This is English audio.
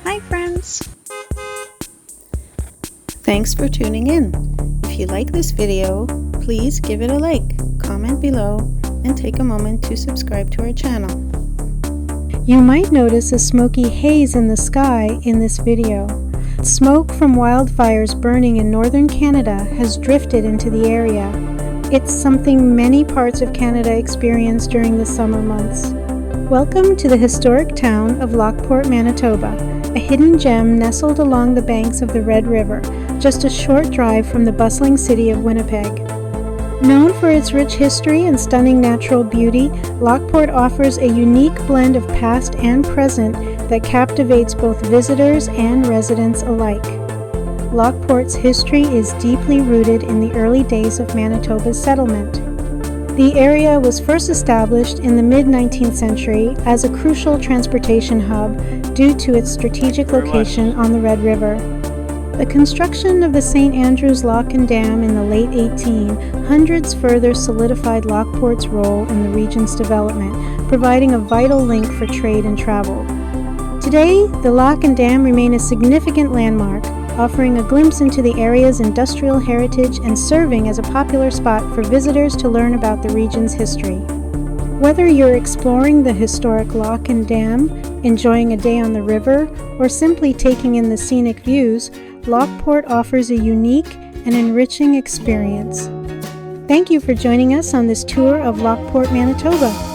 Hi friends! Thanks for tuning in. If you like this video, please give it a like, comment below, and take a moment to subscribe to our channel. You might notice a smoky haze in the sky in this video. Smoke from wildfires burning in northern Canada has drifted into the area. It's something many parts of Canada experience during the summer months. Welcome to the historic town of Lockport, Manitoba, a hidden gem nestled along the banks of the Red River, just a short drive from the bustling city of Winnipeg. Known for its rich history and stunning natural beauty, Lockport offers a unique blend of past and present that captivates both visitors and residents alike. Lockport's history is deeply rooted in the early days of Manitoba's settlement. The area was first established in the mid-19th century as a crucial transportation hub due to its strategic location on the Red River. The construction of the St. Andrew's Lock and Dam in the late 1800s further solidified Lockport's role in the region's development, providing a vital link for trade and travel. Today, the Lock and Dam remain a significant landmark, offering a glimpse into the area's industrial heritage and serving as a popular spot for visitors to learn about the region's history. Whether you're exploring the historic Lock and Dam, enjoying a day on the river, or simply taking in the scenic views, Lockport offers a unique and enriching experience. Thank you for joining us on this tour of Lockport, Manitoba.